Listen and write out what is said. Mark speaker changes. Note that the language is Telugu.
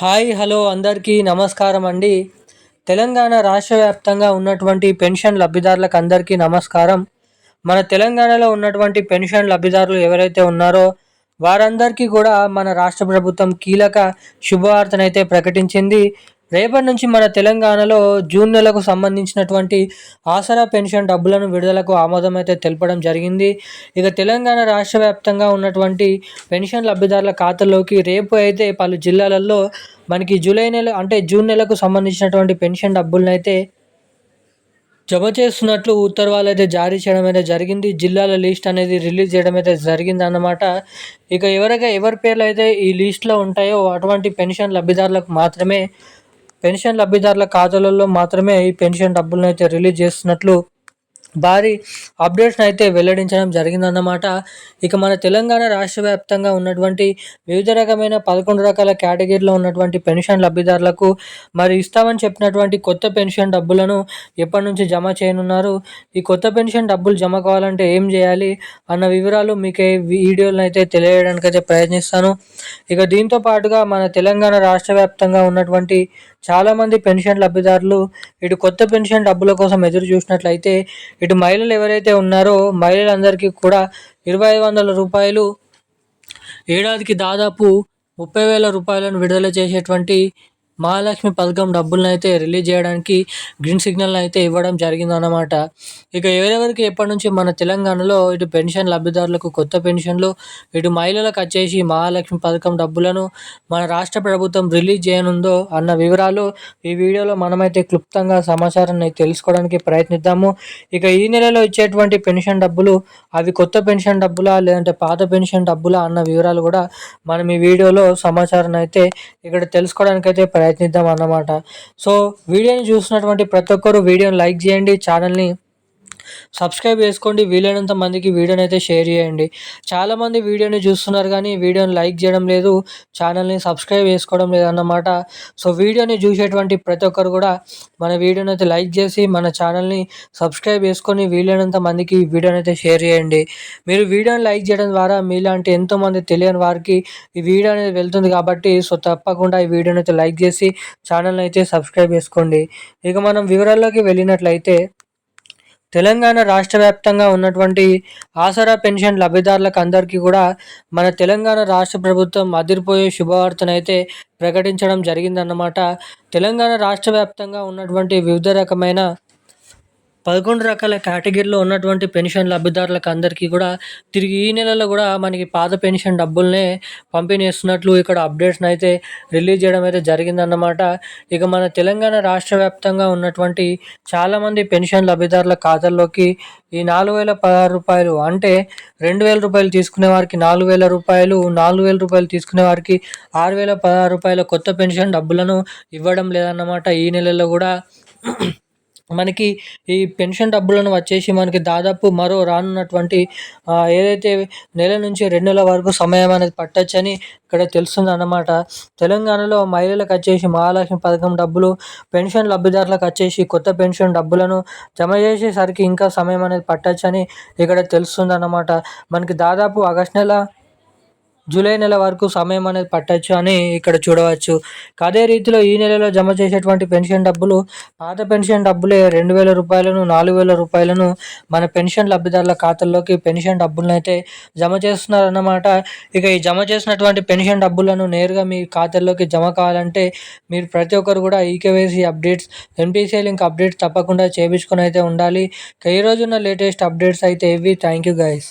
Speaker 1: హాయ్ హలో అందరికీ నమస్కారం అండి. తెలంగాణ రాష్ట్ర వ్యాప్తంగా ఉన్నటువంటి పెన్షన్ లబ్ధిదారులకు అందరికీ నమస్కారం. మన తెలంగాణలో ఉన్నటువంటి పెన్షన్ లబ్ధిదారులు ఎవరైతే ఉన్నారో వారందరికీ కూడా మన రాష్ట్ర ప్రభుత్వం కీలక శుభవార్తనైతే ప్రకటించింది. రేపటి నుంచి మన తెలంగాణలో జూన్ నెలకు సంబంధించినటువంటి ఆసరా పెన్షన్ డబ్బులను విడుదలకు ఆమోదం అయితే తెలపడం జరిగింది. ఇక తెలంగాణ రాష్ట్ర వ్యాప్తంగా ఉన్నటువంటి పెన్షన్ లబ్ధిదారుల ఖాతాల్లోకి రేపు అయితే పలు జిల్లాలలో మనకి జూలై నెల అంటే జూన్ నెలకు సంబంధించినటువంటి పెన్షన్ డబ్బులనైతే జమ చేస్తున్నట్లు ఉత్తర్వులు అయితే జారీ చేయడం అయితే జరిగింది. జిల్లాల లిస్ట్ అనేది రిలీజ్ చేయడం అయితే జరిగిందన్నమాట. ఇక ఎవరి పేర్లు అయితే ఈ లిస్ట్‌లో ఉంటాయో అటువంటి పెన్షన్ లబ్ధిదారుల ఖాతాలలో మాత్రమే ఈ పెన్షన్ డబ్బులనైతే రిలీజ్ చేస్తున్నట్లు భారీ అప్డేట్స్‌ని అయితే వెల్లడించడం జరిగిందన్నమాట. ఇక మన తెలంగాణ రాష్ట్ర వ్యాప్తంగా ఉన్నటువంటి వివిధ రకమైన 11 రకాల కేటగిరీలో ఉన్నటువంటి పెన్షన్ లబ్ధిదారులకు మరి ఇస్తామని చెప్పినటువంటి కొత్త పెన్షన్ డబ్బులను ఎప్పటి నుంచి జమ చేయనున్నారు? ఈ కొత్త పెన్షన్ డబ్బులు జమ కావాలంటే ఏం చేయాలి? అన్న వివరాలు మీకు ఈ వీడియోలో అయితే తెలియజేయడానికైతే ప్రయత్నిస్తాను. ఇక దీంతో పాటుగా మన తెలంగాణ రాష్ట్ర వ్యాప్తంగా ఉన్నటువంటి చాలామంది పెన్షన్ లబ్ధిదారులు ఇటు కొత్త పెన్షన్ డబ్బుల కోసం ఎదురు చూసినట్లయితే ఇటు మహిళలు ఎవరైతే ఉన్నారో మహిళలందరికీ కూడా రూ. 2,500 ఏడాదికి దాదాపు 30,000 రూపాయలను విడుదల చేసేటువంటి మహాలక్ష్మి పథకం డబ్బులనైతే రిలీజ్ చేయడానికి గ్రీన్ సిగ్నల్ అయితే ఇవ్వడం జరిగిందన్నమాట. ఇక ఎవరెవరికి ఎప్పటి నుంచి మన తెలంగాణలో ఇటు పెన్షన్ లబ్ధిదారులకు కొత్త పెన్షన్లు, ఇటు మహిళలకు వచ్చేసి మహాలక్ష్మి పథకం డబ్బులను మన రాష్ట్ర ప్రభుత్వం రిలీజ్ చేయనుందో అన్న వివరాలు ఈ వీడియోలో మనమైతే క్లుప్తంగా సమాచారాన్ని తెలుసుకోవడానికి ప్రయత్నిద్దాము. ఇక ఈ నెలలో ఇచ్చేటువంటి పెన్షన్ డబ్బులు అవి కొత్త పెన్షన్ డబ్బులా లేదంటే పాత పెన్షన్ డబ్బులా అన్న వివరాలు కూడా మనం ఈ వీడియోలో సమాచారాన్ని అయితే ఇక్కడ తెలుసుకోవడానికైతే ప్రయత్నిద్దాం అన్నమాట. సో వీడియోని చూస్తున్నటువంటి ప్రతి ఒక్కరు వీడియోని లైక్ చేయండి, ఛానల్ని సబ్స్క్రైబ్ చేసుకోండి, వీలైనంత మందికి వీడియోని అయితే షేర్ చేయండి. చాలామంది వీడియోని చూస్తున్నారు కానీ వీడియోని లైక్ చేయడం లేదు, ఛానల్ని సబ్స్క్రైబ్ చేసుకోవడం లేదన్నమాట. సో వీడియోని చూసేటువంటి ప్రతి ఒక్కరు కూడా మన వీడియోని అయితే లైక్ చేసి మన ఛానల్ని సబ్స్క్రైబ్ చేసుకొని వీలైనంత మందికి ఈ వీడియోని అయితే షేర్ చేయండి. మీరు వీడియోని లైక్ చేయడం ద్వారా మీలాంటి ఎంతోమంది తెలియని వారికి ఈ వీడియో అనేది వెళ్తుంది కాబట్టి సో తప్పకుండా ఈ వీడియోని అయితే లైక్ చేసి ఛానల్ని అయితే సబ్స్క్రైబ్ చేసుకోండి. ఇక మనం వివరాల్లోకి వెళ్ళినట్లయితే తెలంగాణ రాష్ట్ర వ్యాప్తంగా ఉన్నటువంటి ఆసరా పెన్షన్ లబ్ధిదారులకు అందరికీ కూడా మన తెలంగాణ రాష్ట్ర ప్రభుత్వం అదిరిపోయే శుభవార్తనైతే ప్రకటించడం జరిగిందన్నమాట. తెలంగాణ రాష్ట్ర వ్యాప్తంగా ఉన్నటువంటి వివిధ రకమైన 11 రకాల కేటగిరీలో ఉన్నటువంటి పెన్షన్ లబ్ధిదారులకు అందరికీ కూడా తిరిగి ఈ నెలలో కూడా మనకి పాత పెన్షన్ డబ్బులనే పంపిణీ చేస్తున్నట్లు ఇక్కడ అప్డేట్స్‌ని అయితే రిలీజ్ చేయడం అయితే జరిగిందన్నమాట. ఇక మన తెలంగాణ రాష్ట్ర వ్యాప్తంగా ఉన్నటువంటి చాలామంది పెన్షన్ లబ్ధిదారుల ఖాతాల్లోకి ఈ రూ. 4,016 అంటే రూ. 2,000 తీసుకునే వారికి రూ. 4,000, రూ. 4,000 తీసుకునే వారికి రూ. 6,016 కొత్త పెన్షన్ డబ్బులను ఇవ్వడం లేదన్నమాట. ఈ నెలలో కూడా మనకి ఈ పెన్షన్ డబ్బులను వచ్చేసి మనకి దాదాపు మరో రానున్నటువంటి ఏదైతే నెల నుంచి 2 నెలల వరకు సమయం అనేది పట్టొచ్చని ఇక్కడ తెలుస్తుందన్నమాట. తెలంగాణలో మహిళలకు వచ్చేసి మహాలక్ష్మి పథకం డబ్బులు, పెన్షన్ లబ్ధిదారులకు వచ్చేసి కొత్త పెన్షన్ డబ్బులను జమ చేసేసరికి ఇంకా సమయం అనేది పట్టొచ్చని ఇక్కడ తెలుస్తుందన్నమాట. మనకి దాదాపు ఆగస్టు నెల, జూలై నెల వరకు సమయం అనేది పట్టొచ్చు అని ఇక్కడ చూడవచ్చు. అదే రీతిలో ఈ నెలలో జమ చేసేటువంటి పెన్షన్ డబ్బులు పాత పెన్షన్ డబ్బులే రూ. 2,000, రూ. 4,000 మన పెన్షన్ లబ్ధిదారుల ఖాతాల్లోకి పెన్షన్ డబ్బులను అయితే జమ చేస్తున్నారన్నమాట. ఇక ఈ జమ చేసినటువంటి పెన్షన్ డబ్బులను నేరుగా మీ ఖాతాల్లోకి జమ కావాలంటే మీరు ప్రతి ఒక్కరు కూడా eKYC updates, NPCI link updates తప్పకుండా చేయించుకొని అయితే ఉండాలి. ఇక ఈ రోజున్న లేటెస్ట్ అప్డేట్స్ అయితే ఇవి. Thank you guys.